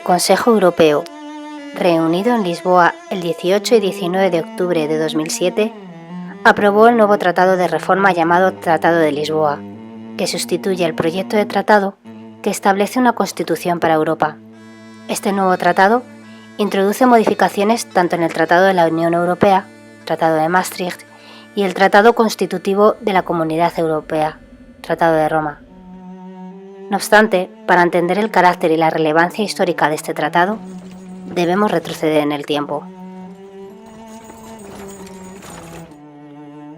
Consejo Europeo, reunido en Lisboa el 18 y 19 de octubre de 2007, aprobó el nuevo tratado de reforma llamado Tratado de Lisboa, que sustituye el proyecto de tratado que establece una constitución para Europa. Este nuevo tratado introduce modificaciones tanto en el Tratado de la Unión Europea, Tratado de Maastricht, y el Tratado Constitutivo de la Comunidad Europea, Tratado de Roma. No obstante, para entender el carácter y la relevancia histórica de este tratado, debemos retroceder en el tiempo.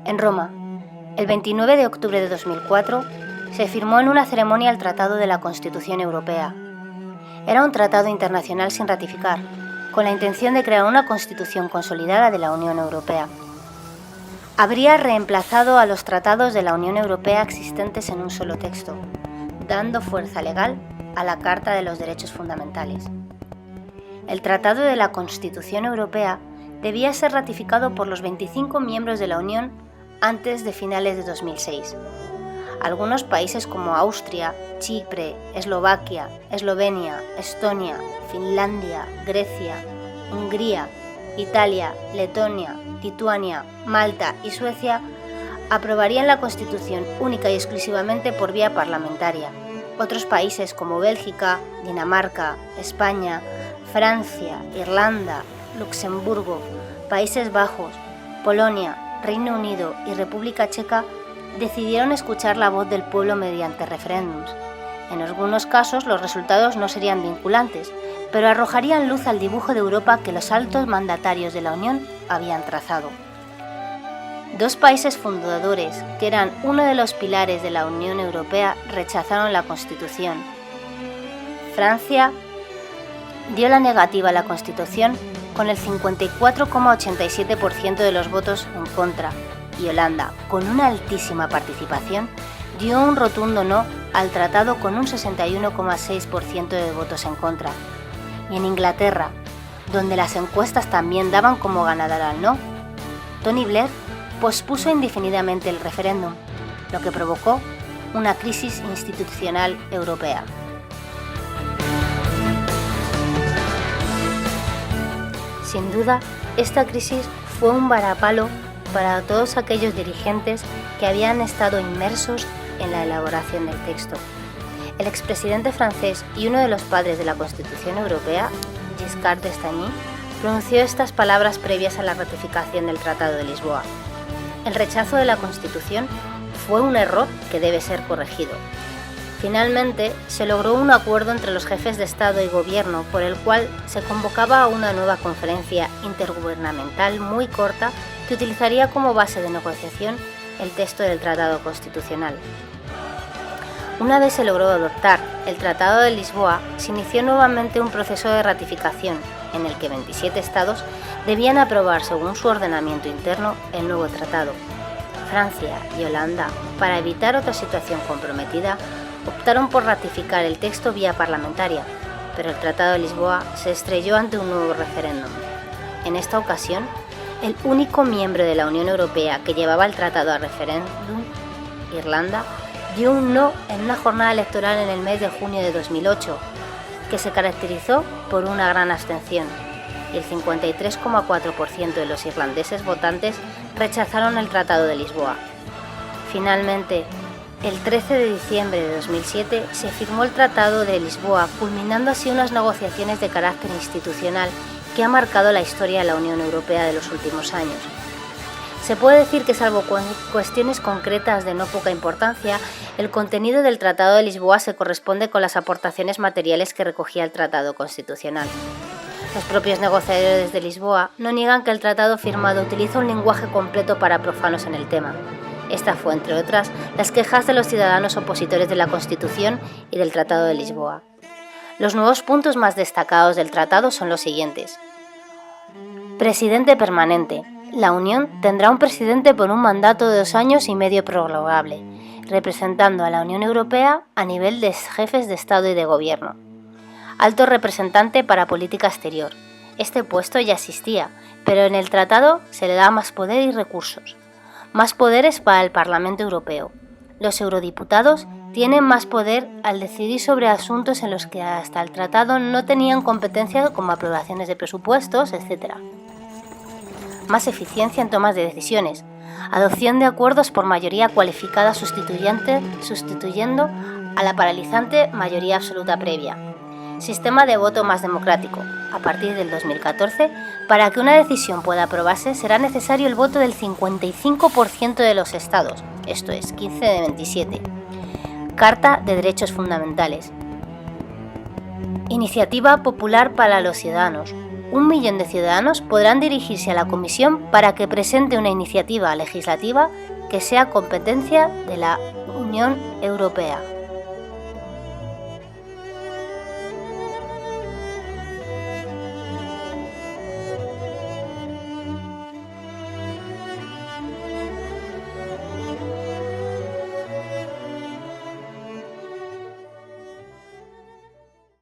En Roma, el 29 de octubre de 2004, se firmó en una ceremonia el Tratado de la Constitución Europea. Era un tratado internacional sin ratificar, con la intención de crear una constitución consolidada de la Unión Europea. Habría reemplazado a los tratados de la Unión Europea existentes en un solo texto, dando fuerza legal a la Carta de los Derechos Fundamentales. El Tratado de la Constitución Europea debía ser ratificado por los 25 miembros de la Unión antes de finales de 2006. Algunos países como Austria, Chipre, Eslovaquia, Eslovenia, Estonia, Finlandia, Grecia, Hungría, Italia, Letonia, Lituania, Malta y Suecia aprobarían la Constitución única y exclusivamente por vía parlamentaria. Otros países como Bélgica, Dinamarca, España, Francia, Irlanda, Luxemburgo, Países Bajos, Polonia, Reino Unido y República Checa decidieron escuchar la voz del pueblo mediante referéndums. En algunos casos los resultados no serían vinculantes, pero arrojarían luz al dibujo de Europa que los altos mandatarios de la Unión habían trazado. Dos países fundadores, que eran uno de los pilares de la Unión Europea, rechazaron la Constitución. Francia dio la negativa a la Constitución con el 54,87% de los votos en contra, y Holanda, con una altísima participación, dio un rotundo no al tratado con un 61,6% de votos en contra. Y en Inglaterra, donde las encuestas también daban como ganadora al no, Tony Blair pospuso indefinidamente el referéndum, lo que provocó una crisis institucional europea. Sin duda, esta crisis fue un varapalo para todos aquellos dirigentes que habían estado inmersos en la elaboración del texto. El expresidente francés y uno de los padres de la Constitución Europea, Giscard d'Estaing, pronunció estas palabras previas a la ratificación del Tratado de Lisboa. El rechazo de la Constitución fue un error que debe ser corregido. Finalmente, se logró un acuerdo entre los jefes de Estado y Gobierno por el cual se convocaba una nueva conferencia intergubernamental muy corta que utilizaría como base de negociación el texto del Tratado Constitucional. Una vez se logró adoptar el Tratado de Lisboa, se inició nuevamente un proceso de ratificación en el que 27 estados debían aprobar según su ordenamiento interno el nuevo tratado. Francia y Holanda, para evitar otra situación comprometida, optaron por ratificar el texto vía parlamentaria, pero el Tratado de Lisboa se estrelló ante un nuevo referéndum. En esta ocasión, el único miembro de la Unión Europea que llevaba el tratado a referéndum, Irlanda, dio un no en una jornada electoral en el mes de junio de 2008, que se caracterizó por una gran abstención, y el 53,4% de los irlandeses votantes rechazaron el Tratado de Lisboa. Finalmente, el 13 de diciembre de 2007 se firmó el Tratado de Lisboa, culminando así unas negociaciones de carácter institucional que ha marcado la historia de la Unión Europea de los últimos años. Se puede decir que, salvo cuestiones concretas de no poca importancia, el contenido del Tratado de Lisboa se corresponde con las aportaciones materiales que recogía el Tratado Constitucional. Los propios negociadores de Lisboa no niegan que el tratado firmado utiliza un lenguaje completo para profanos en el tema. Esta fue, entre otras, las quejas de los ciudadanos opositores de la Constitución y del Tratado de Lisboa. Los nuevos puntos más destacados del tratado son los siguientes. Presidente permanente. La Unión tendrá un presidente por un mandato de 2 años y medio prorrogable, representando a la Unión Europea a nivel de jefes de Estado y de Gobierno. Alto representante para política exterior. Este puesto ya existía, pero en el tratado se le da más poder y recursos. Más poderes para el Parlamento Europeo. Los eurodiputados tienen más poder al decidir sobre asuntos en los que hasta el tratado no tenían competencia, como aprobaciones de presupuestos, etc. Más eficiencia en tomas de decisiones. Adopción de acuerdos por mayoría cualificada sustituyendo a la paralizante mayoría absoluta previa. Sistema de voto más democrático. A partir del 2014, para que una decisión pueda aprobarse, será necesario el voto del 55% de los estados, esto es, 15 de 27. Carta de Derechos Fundamentales. Iniciativa popular para los ciudadanos. 1 millón de ciudadanos podrán dirigirse a la Comisión para que presente una iniciativa legislativa que sea competencia de la Unión Europea.